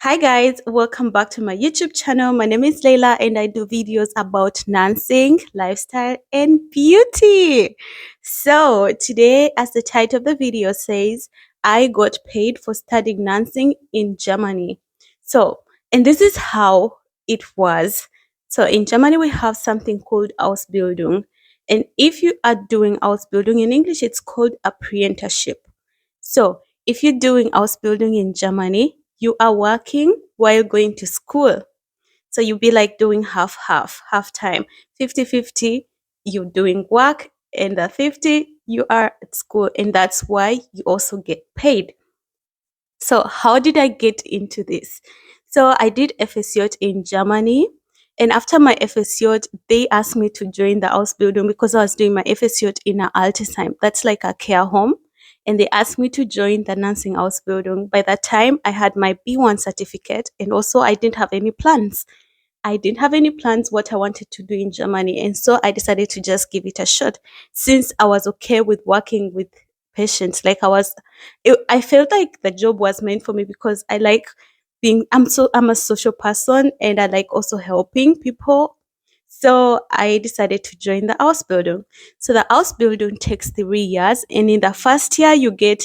Hi guys, welcome back to my YouTube channel. My name is Layla and I do videos about dancing, lifestyle and beauty. So today, as the title of the video says, I got paid for studying dancing in Germany. And this is how it was. So in Germany, we have something called Ausbildung. And if you are doing Ausbildung in English, it's called apprenticeship. So if you're doing Ausbildung in Germany, you are working while going to school. So you'll be like doing half time, 50-50, you're doing work, and the 50, you are at school. And that's why you also get paid. So how did I get into this? So I did FSJ in Germany. And after my FSJ, they asked me to join the Ausbildung because I was doing my FSJ in a Altersheim. That's like a care home. And they asked me to join the nursing Ausbildung. By that time, I had my B1 certificate and also I didn't have any plans. I didn't have any plans what I wanted to do in Germany. And so I decided to just give it a shot since I was okay with working with patients. I felt like the job was meant for me because I like I'm a social person and I like also helping people. So I decided to join the Ausbildung. So the Ausbildung takes 3 years, and in the first year you get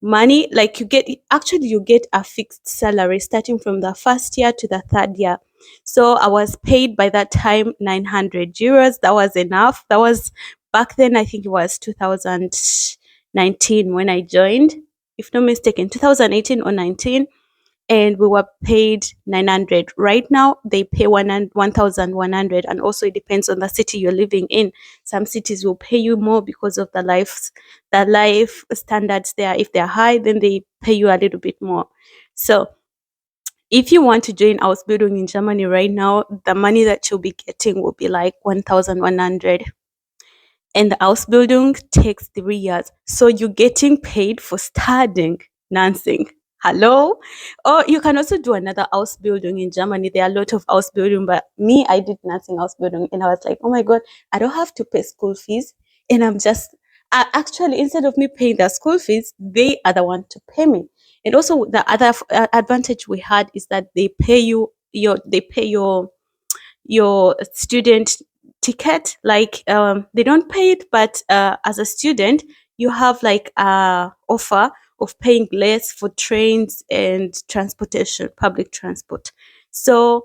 money, like you get a fixed salary starting from the first year to the third year. So I was paid by that time 900 euros. That was enough. That was back then, I think it was 2019 when I joined, if not mistaken, 2018 or 19, and we were paid 900. Right now they pay 1100, and also it depends on the city you're living in. Some cities will pay you more because of the life standards there. If they're high, then they pay you a little bit more. So if you want to join Ausbildung in Germany right now, the money that you'll be getting will be like 1100, and the Ausbildung takes 3 years. So you're getting paid for studying dancing. Hello? Or you can also do another Ausbildung in Germany. There are a lot of Ausbildung, but me, I did nursing Ausbildung and I was like, oh my God, I don't have to pay school fees. And actually, instead of me paying the school fees, they are the one to pay me. And also the other advantage we had is that they pay your student ticket. Like they don't pay it, but as a student you have like a offer of paying less for trains and transportation, public transport. So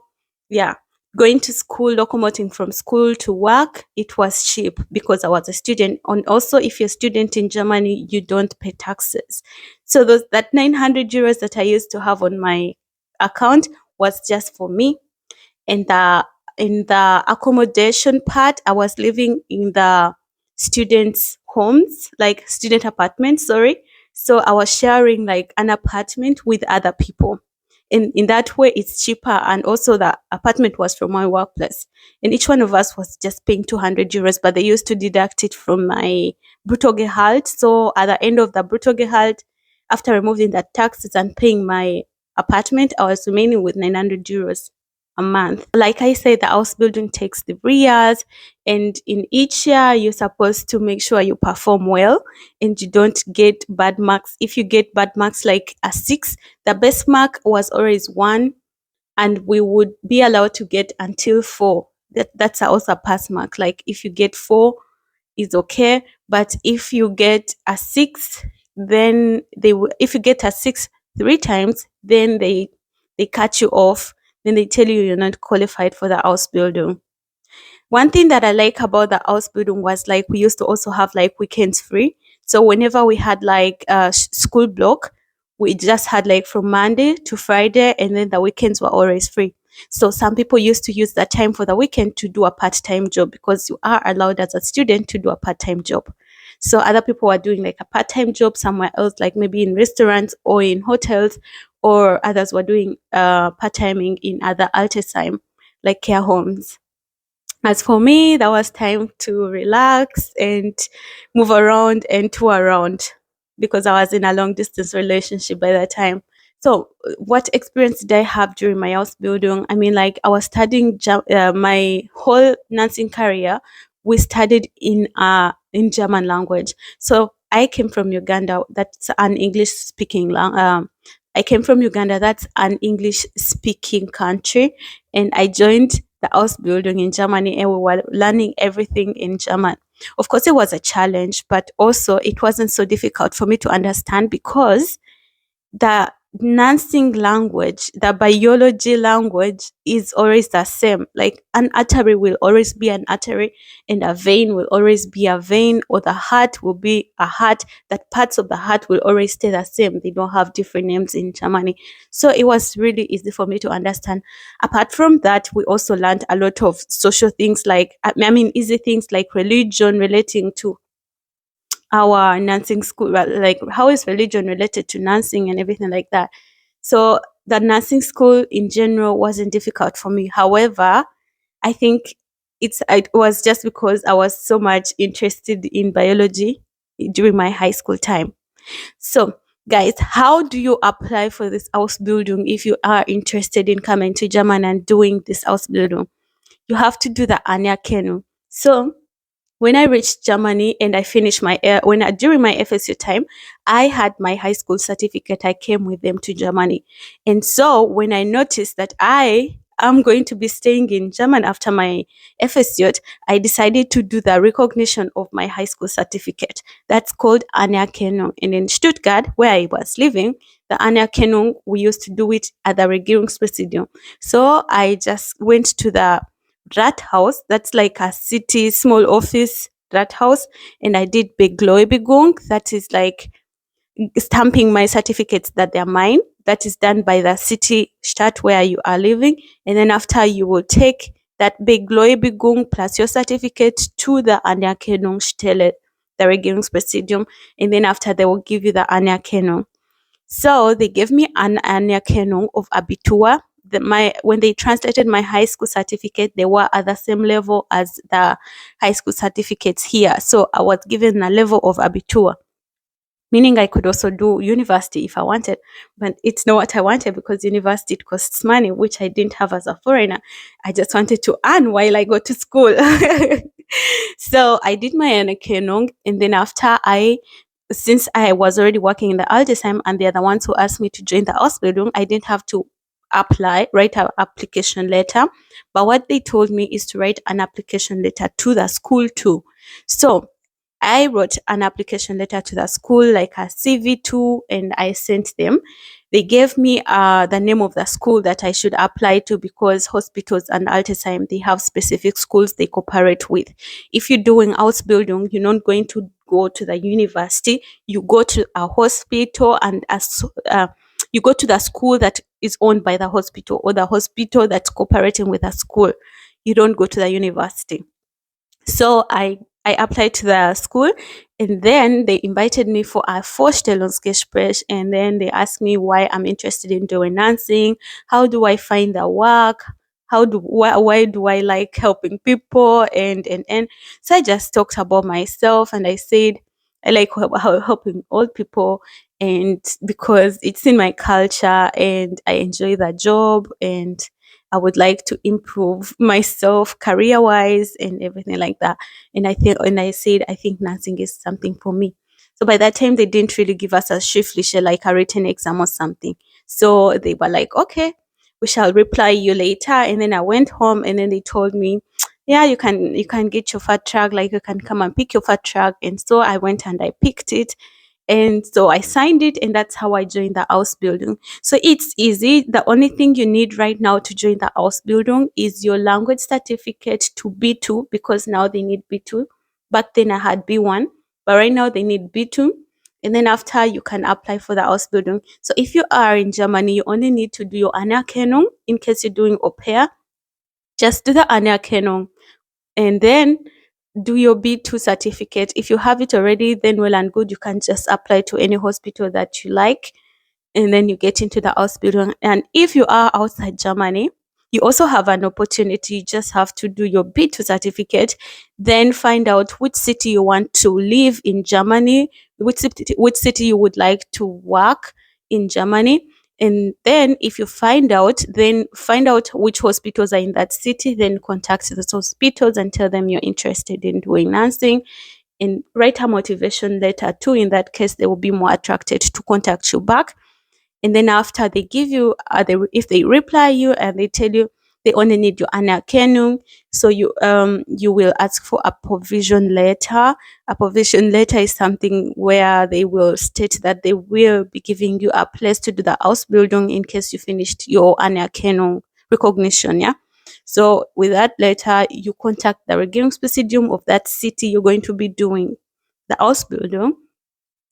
yeah, going to school, locomoting from school to work, it was cheap because I was a student. And also, if you're a student in Germany, you don't pay taxes. So that 900 euros that I used to have on my account was just for me. And in the accommodation part, I was living in the students' homes, like student apartments, sorry. So I was sharing like an apartment with other people. In that way, it's cheaper. And also, the apartment was from my workplace. And each one of us was just paying 200 euros, but they used to deduct it from my Bruttogehalt. So at the end of the Bruttogehalt, after removing the taxes and paying my apartment, I was remaining with 900 euros a month. Like I said, the house building takes 3 years, and in each year, you're supposed to make sure you perform well and you don't get bad marks. If you get bad marks like a 6, the best mark was always 1, and we would be allowed to get until 4. That's also a pass mark. Like if you get 4, is okay, but if you get a 6, then if you get a 6 3 times, then they cut you off. Then they tell you you're not qualified for the Ausbildung. One thing that I like about the Ausbildung was like we used to also have like weekends free. So whenever we had like a school block, we just had like from Monday to Friday, and then the weekends were always free. So some people used to use that time for the weekend to do a part-time job, because you are allowed as a student to do a part-time job. So other people were doing like a part-time job somewhere else, like maybe in restaurants or in hotels, or others were doing part-timing in other Altersheim, like care homes. As for me, that was time to relax and move around and tour around, because I was in a long distance relationship by that time. So, what experience did I have during my house building? I mean, like I was studying my whole nursing career. We studied in German language. So I came from Uganda. That's an English speaking I came from Uganda. That's an English speaking country. And I joined the Ausbildung in Germany, and we were learning everything in German. Of course, it was a challenge, but also it wasn't so difficult for me to understand because the nursing language, the biology language is always the same. Like an artery will always be an artery, and a vein will always be a vein, or the heart will be a heart. That parts of the heart will always stay the same. They don't have different names in Germany. So it was really easy for me to understand. Apart from that, we also learned a lot of social things like, easy things like religion relating to our nursing school, like how is religion related to nursing and everything like that. So the nursing school in general wasn't difficult for me. However, I think it was just because I was so much interested in biology during my high school time. So guys, how do you apply for this Ausbildung if you are interested in coming to Germany and doing this Ausbildung? You have to do the Anerkennung. So when I reached Germany and I finished my during my FSU time, I had my high school certificate. I came with them to Germany, and so when I noticed that I am going to be staying in Germany after my FSU, I decided to do the recognition of my high school certificate. That's called Anerkennung. And in Stuttgart, where I was living, the Anerkennung we used to do it at the Regierungspräsidium. So I just went to the Rathaus. That's like a city small office Rathaus. And I did Begläubigung. That is like stamping my certificates that they're mine. That is done by the city Stadt where you are living. And then after you will take that Begläubigung plus your certificate to the Anerkennungsstelle, the Regierungspräsidium. And then after they will give you the Anerkennung. So they gave me an Anerkennung of Abitur. When they translated my high school certificate, they were at the same level as the high school certificates here. So I was given a level of Abitur, meaning I could also do university if I wanted. But it's not what I wanted because university it costs money, which I didn't have as a foreigner. I just wanted to earn while I go to school. So I did my Anerkennung, and then after since I was already working in the Altisheim and they're the ones who asked me to join the Ausbildung, I didn't have to write an application letter. But what they told me is to write an application letter to the school too. So I wrote an application letter to the school, like a CV too, and I sent them. They gave me the name of the school that I should apply to because hospitals and Altersheim, they have specific schools they cooperate with. If you're doing Ausbildung, you're not going to go to the university. You go to a hospital and you go to the school that is owned by the hospital or the hospital that's cooperating with a school. You don't go to the university. So I applied to the school, and then they invited me for a Vorstellungsgespräch, and then they asked me why I'm interested in doing dancing, how do I find the work, why do I like helping people, and so I just talked about myself, and I said I like helping old people, and because it's in my culture and I enjoy the job, and I would like to improve myself career wise and everything like that. And I said, I think nursing is something for me. So by that time, they didn't really give us a schriftliche, like a written exam or something. So they were like, okay, we shall reply you later. And then I went home, and then they told me, yeah, you can get your fat track, like you can come and pick your fat track. And so I went and I picked it. And so I signed it, and that's how I joined the Ausbildung. So it's easy. The only thing you need right now to join the Ausbildung is your language certificate to B2, because now they need B2. Back then I had B1, but right now they need B2. And then after you can apply for the Ausbildung. So if you are in Germany, you only need to do your Anerkennung in case you're doing au pair. Just do the Anerkennung, and then do your B2 certificate. If you have it already, then well and good. You can just apply to any hospital that you like, and then you get into the Ausbildung. And if you are outside Germany, you also have an opportunity. You just have to do your B2 certificate, then find out which city you want to live in Germany, which city you would like to work in Germany. And then if you find out, then find out which hospitals are in that city, then contact those hospitals and tell them you're interested in doing nursing, and write a motivation letter too. In that case, they will be more attracted to contact you back. And then after they give you, if they reply you and they tell you they only need your Anerkennung, so you will ask for a provision letter. A provision letter is something where they will state that they will be giving you a place to do the Ausbildung in case you finished your Anerkennung recognition. Yeah. So with that letter, you contact the Regierungspräsidium of that city you're going to be doing the Ausbildung.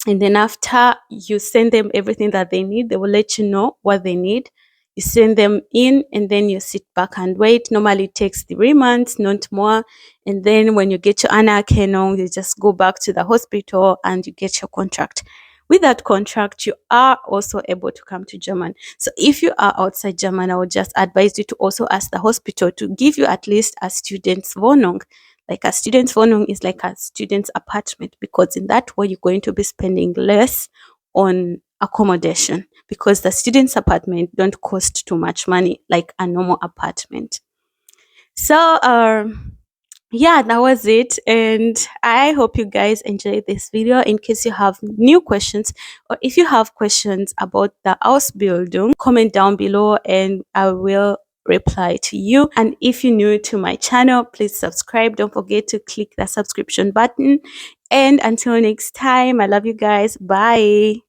And then after you send them everything that they need, they will let you know what they need. You send them in and then you sit back and wait. Normally it takes 3 months, not more. And then when you get your Anerkennung, you just go back to the hospital and you get your contract. With that contract, you are also able to come to Germany. So if you are outside Germany, I would just advise you to also ask the hospital to give you at least a student's Wohnung. Like a student's Wohnung is like a student's apartment, because in that way you're going to be spending less on accommodation, because the student's apartment don't cost too much money like a normal apartment. So yeah, that was it, and I hope you guys enjoyed this video. In case you have new questions, or if you have questions about the Ausbildung, comment down below and I will reply to you. And if you're new to my channel, please subscribe. Don't forget to click the subscription button. And until next time, I love you guys. Bye.